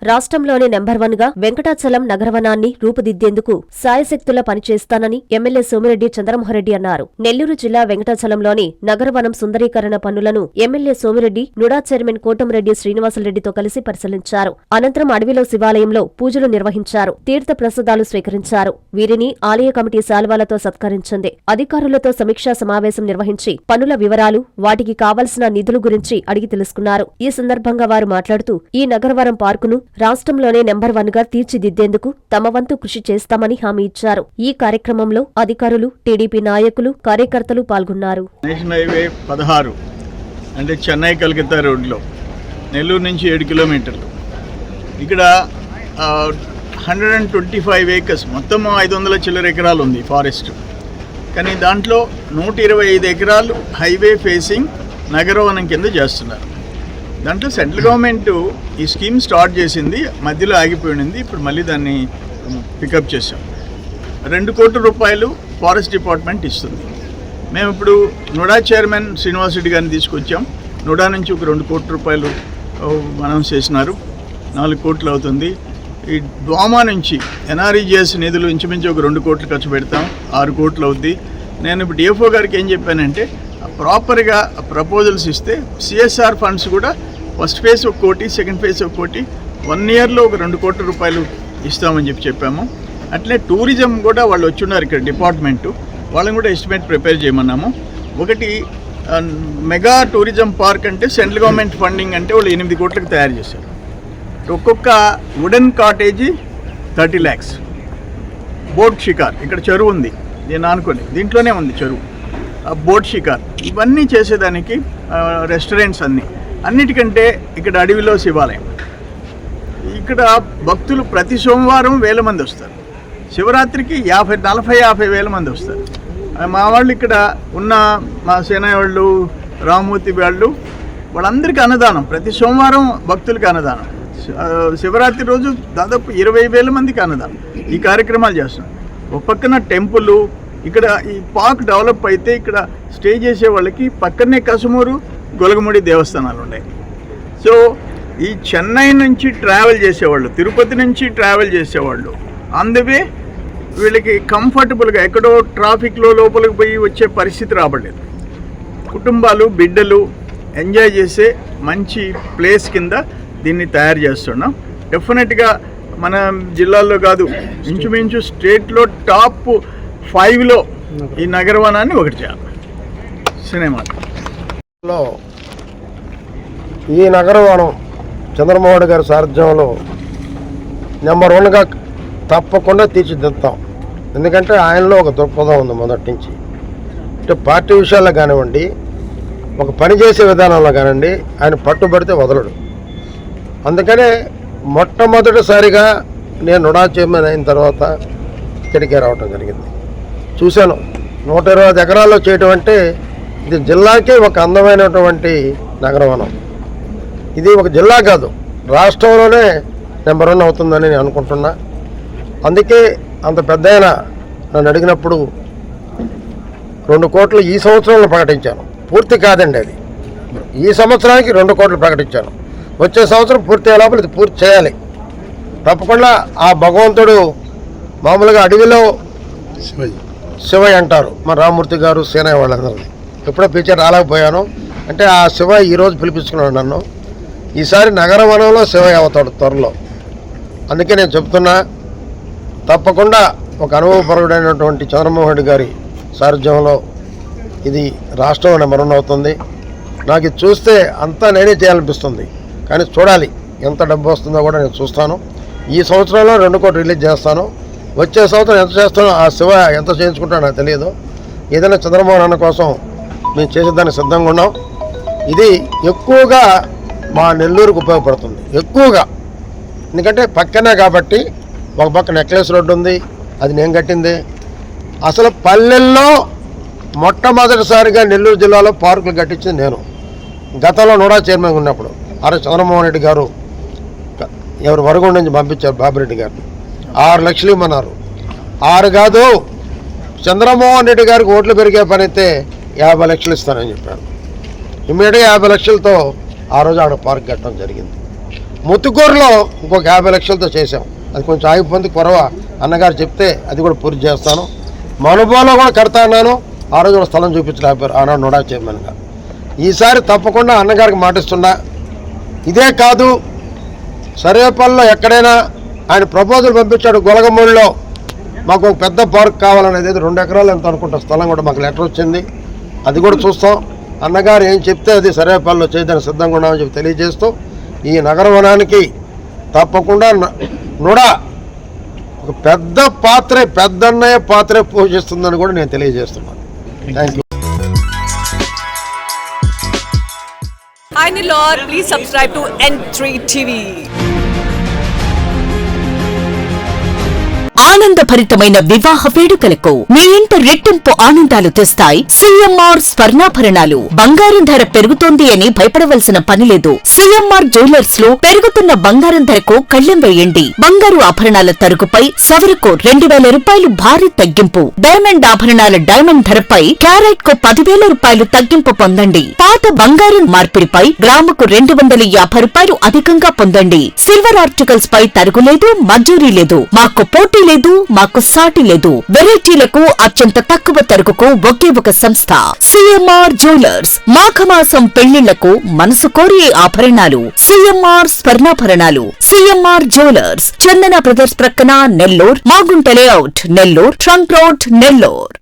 రాష్ట్రంలోనే నెంబర్ 1 గా వెంకటాచలం నగరవనాన్ని రూపుదిద్దేందుకు సాయశక్తులా పనిచేస్తానని ఎమ్మెల్యే సోమిరెడ్డి చంద్రమోహన్రెడ్డి అన్నారు. నెల్లూరు జిల్లా వెంకటాచలంలోని నగరవనం సుందరీకరణ పనులను MLA Somireddy NUDA chairman Kotamreddy శ్రీనివాసులరెడ్డితో కలిసి పరిశీలించారు. అనంతరం అడవిలో శివాలయంలో పూజలు నిర్వహించారు. తీర్థ ప్రసాదాలు స్వీకరించారు. వీరిని ఆలయ కమిటీ శాల్వాలతో సత్కరించింది. అధికారులతో సమీక్షా సమావేశం నిర్వహించి పనుల వివరాలు, వాటికి కావలసిన నిధుల గురించి అడిగి తెలుసుకున్నారు. ఈ సందర్భంగా వారు మాట్లాడుతూ ఈ నగరవనం పార్కును రాష్ట్రంలోనే నెంబర్ 1 గా తీర్చిదిద్దేందుకు తమ వంతు కృషి చేస్తామని హామీ ఇచ్చారు. ఈ కార్యక్రమంలో అధికారులు, టీడీపీ నాయకులు, కార్యకర్తలు పాల్గొన్నారు. నేషనల్ హైవే 16 అంటే చెన్నై కలకత్తా రోడ్లో నెల్లూరు నుంచి 7 కిలోమీటర్లు. ఇక్కడ 125 ఏకర్స్, మొత్తం 500 చిల్లర ఎకరాలు ఉంది ఫారెస్ట్. కానీ దాంట్లో 125 ఎకరాలు హైవే ఫేసింగ్ నగరవనం కింద చేస్తున్నారు. దాంట్లో సెంట్రల్ గవర్నమెంట్ ఈ స్కీమ్ స్టార్ట్ చేసింది, మధ్యలో ఆగిపోయింది. ఇప్పుడు మళ్ళీ దాన్ని పికప్ చేసాం. 2 కోట్ల రూపాయలు ఫారెస్ట్ డిపార్ట్మెంట్ ఇస్తుంది. మేము ఇప్పుడు నుడా చైర్మన్ శ్రీనివాసురెడ్డి గారిని తీసుకొచ్చాం. నుడా నుంచి ఒక 2 కోట్ల రూపాయలు అనౌన్స్ చేసినారు. 4 కోట్లు అవుతుంది. ఈ డ్వామా నుంచి ఎన్ఆర్ఈజిఎస్ నిధులు ఇంచుమించు ఒక 2 కోట్లు ఖర్చు పెడతాం, 6 కోట్లు అవుద్ది. నేను ఇప్పుడు డిఎఫ్ఓ గారికి ఏం చెప్పానంటే ప్రాపర్గా ప్రపోజల్స్ ఇస్తే సిఎస్ఆర్ ఫండ్స్ కూడా ఫస్ట్ ఫేజ్ 1 కోటి, సెకండ్ ఫేజ్ 1 కోటి, 1 ఇయర్లో ఒక 2 కోట్ల రూపాయలు ఇస్తామని చెప్పాము. అట్లే టూరిజం కూడా వాళ్ళు వచ్చున్నారు ఇక్కడ డిపార్ట్మెంటు, వాళ్ళని కూడా ఎస్టిమేట్ ప్రిపేర్ చేయమన్నాము. ఒకటి మెగా టూరిజం పార్క్ అంటే సెంట్రల్ గవర్నమెంట్ ఫండింగ్ అంటే వాళ్ళు 8 కోట్లకు తయారు చేశారు. ఒక్కొక్క వుడెన్ కాటేజీ 30 lakhs. బోట్ షికార్, ఇక్కడ చెరువు ఉంది, నేను అనుకోని దీంట్లోనే ఉంది చెరువు. బోట్ షికార్ ఇవన్నీ చేసేదానికి రెస్టారెంట్స్ అన్నిటికంటే ఇక్కడ అడవిలో శివాలయం. ఇక్కడ భక్తులు ప్రతి సోమవారం 1000 మంది వస్తారు. శివరాత్రికి 40-50 వేల మంది వస్తారు. మా వాళ్ళు ఇక్కడ ఉన్న మా సేన వాళ్ళు, రామమూర్తి వాళ్ళందరికీ అన్నదానం, ప్రతి సోమవారం భక్తులకి అన్నదానం. శివరాత్రి రోజు దాదాపు 20,000 మందికి అన్నదానం. ఈ కార్యక్రమాలు చేస్తున్నాం. ఒక పక్కన టెంపుల్, ఇక్కడ ఈ పార్క్ డెవలప్ అయితే ఇక్కడ స్టే చేసే వాళ్ళకి పక్కనే కసుమూరు, గొలగముడి దేవస్థానాలు ఉన్నాయి. సో ఈ చెన్నై నుంచి ట్రావెల్ చేసేవాళ్ళు, తిరుపతి నుంచి ట్రావెల్ చేసేవాళ్ళు అందువే వీళ్ళకి కంఫర్టబుల్గా ఎక్కడో ట్రాఫిక్లో లోపలికి పోయి వచ్చే పరిస్థితి రాబడలేదు. కుటుంబాలు, బిడ్డలు ఎంజాయ్ చేసే మంచి ప్లేస్ కింద దీన్ని తయారు చేస్తున్నాం. డెఫినెట్గా మన జిల్లాల్లో కాదు, ఇంచుమించు స్టేట్లో టాప్ 5లో ఈ నగరవనాన్ని ఒకటి చేయాలి. సినిమాలో ఈ నగరవనం చంద్రమోహన్ గారి సారథ్యంలో నెంబర్ 1గా తప్పకుండా తీర్చిదిద్దాం. ఎందుకంటే ఆయనలో ఒక దృక్పథం ఉంది మొదటి నుంచి. అంటే పార్టీ విషయాల్లో కానివ్వండి, ఒక పని చేసే విధానంలో కానివ్వండి, ఆయన పట్టుబడితే వదలడు. అందుకనే మొట్టమొదటిసారిగా నేను నుడా చైర్మన్ అయిన తర్వాత ఇక్కడికే రావటం జరిగింది. చూశాను 120 ఎకరాల్లో చేయటం అంటే ఇది జిల్లాకే ఒక అందమైనటువంటి నగరవనం. ఇది ఒక జిల్లా కాదు, రాష్ట్రంలోనే నెంబర్ 1 అవుతుందని నేను అనుకుంటున్నా. అందుకే అంత పెద్ద ఆయన నన్ను అడిగినప్పుడు 2 కోట్లు ఈ సంవత్సరంలో ప్రకటించాను. పూర్తి కాదండి, అది ఈ సంవత్సరానికి 2 కోట్లు ప్రకటించాను. వచ్చే సంవత్సరం పూర్తి అయ్యే లోపల ఇది పూర్తి చేయాలి. తప్పకుండా ఆ భగవంతుడు మామూలుగా అడవిలో శివయ్య అంటారు, మా రామమూర్తి గారు, సేనయ్య వాళ్ళందరినీ ఎప్పుడో పిలిచారు, రాలేకపోయాను. అంటే ఆ శివ ఈరోజు పిలిపించుకున్నాడు నన్ను. ఈసారి నగరవనంలో శివయ్య అవుతాడు త్వరలో. అందుకే నేను చెప్తున్నా, తప్పకుండా ఒక అనుభవపరుడైనటువంటి చంద్రమోహన్ రెడ్డి గారి సారథ్యంలో ఇది రాష్ట్రంలో నెంబర్ 1 అవుతుంది. నాకు ఇది చూస్తే అంతా నేనే చేయాలనిపిస్తుంది. కానీ చూడాలి ఎంత డబ్బు వస్తుందో కూడా నేను చూస్తాను. ఈ సంవత్సరంలో 2 కోట్లు రిలీజ్ చేస్తాను. వచ్చే సంవత్సరం ఎంత చేస్తానో ఆ శివ ఎంత చేయించుకుంటానో నాకు తెలియదు. ఏదైనా చంద్రమోహన్ అన్న కోసం మేము చేసేదానికి సిద్ధంగా ఉన్నాం. ఇది ఎక్కువగా మా నెల్లూరుకు ఉపయోగపడుతుంది ఎక్కువగా. ఎందుకంటే పక్కనే కాబట్టి, ఒక పక్క నెక్లెస్ రోడ్డు ఉంది, అది నేను కట్టింది. అసలు పల్లెల్లో మొట్టమొదటిసారిగా నెల్లూరు జిల్లాలో పార్కులు కట్టించింది నేను. గతంలో నుడా చైర్మన్ ఉన్నప్పుడు చంద్రమోహన్ రెడ్డి గారు ఎవరు వరగొండ నుంచి పంపించారు, బాబిరెడ్డి గారిని 6 లక్షలు ఇవ్వమన్నారు. 6 కాదు, చంద్రమోహన్ రెడ్డి గారికి ఓట్లు పెరిగే పని అయితే 50 లక్షలు ఇస్తానని చెప్పారు. ఇమ్మీడియట్గా 50 లక్షలతో ఆ రోజు ఆడ పార్క్ కట్టడం జరిగింది. ముత్తుకూరులో ఇంకొక 50 లక్షలతో చేసాం. అది కొంచెం ఆగిపోయింది, కొరవ అన్నగారు చెప్తే అది కూడా పూర్తి చేస్తాను. మనుబోలో కూడా కడతా అన్నాను, ఆ రోజు కూడా స్థలం చూపించలేకపోయారు ఆనాడు నోడా చైర్మన్గా. ఈసారి తప్పకుండా అన్నగారికి మాటిస్తున్నా. ఇదే కాదు, సర్వేపల్లిలో ఎక్కడైనా ఆయన ప్రపోజల్ పంపించాడు. గొలగమూడిలో మాకు ఒక పెద్ద పార్క్ కావాలనేది 2 ఎకరాలు ఎంత అనుకుంటా స్థలం కూడా మాకు లెటర్ వచ్చింది. అది కూడా చూస్తాం. అన్నగారు ఏం చెప్తే అది సర్వేపల్లిలో చేయడానికి సిద్ధంగా ఉన్నామని చెప్పి తెలియజేస్తూ, ఈ నగరవనానికి తప్పకుండా నోడా ఒక పెద్ద పాత్రే, పెద్దన్నయ్య పాత్రే పోషిస్తుందని కూడా నేను తెలియజేస్తున్నాను. Thank you. Hi Nilor, please subscribe to N3 TV. ఆనందభరితమైన వివాహ వేడుకలకు మీ ఇంట రెట్టింపు ఆనందాలు తెస్తాయి సిఎంఆర్ స్వర్ణాభరణాలు. బంగారం ధర పెరుగుతోంది అని భయపడవలసిన పనిలేదు. సిఎంఆర్ జ్యువెలర్స్ లో పెరుగుతున్న బంగారం ధరకు కళ్లెం వేయండి. బంగారు ఆభరణాల తరుగుపై సవరకు 2000 రూపాయలు భారీ తగ్గింపు. డైమండ్ ఆభరణాల డైమండ్ ధరపై క్యారెట్ కు 10,000 రూపాయలు తగ్గింపు పొందండి. పాత బంగారం మార్పిడిపై గ్రాముకు 250 రూపాయలు అధికంగా పొందండి. సిల్వర్ ఆర్టికల్స్ పై తరుగులేదు, మజూరీ లేదు. మాకు పోటీ లేదు, మాకు సాటి లేదు. వెరైటీలకు అత్యంత తక్కువ తరుగుకు ఒకే ఒక సంస్థ సిఎంఆర్ జ్యువెలర్స్. మాఘమాసం పెళ్లిళ్లకు మనసు కోరే ఆభరణాలు సిఎంఆర్ స్వర్ణాభరణాలు. సిఎంఆర్ జ్యువెలర్స్, చందన బ్రదర్స్ ప్రక్కన Nellore, Magunta layout Nellore, trunk road Nellore.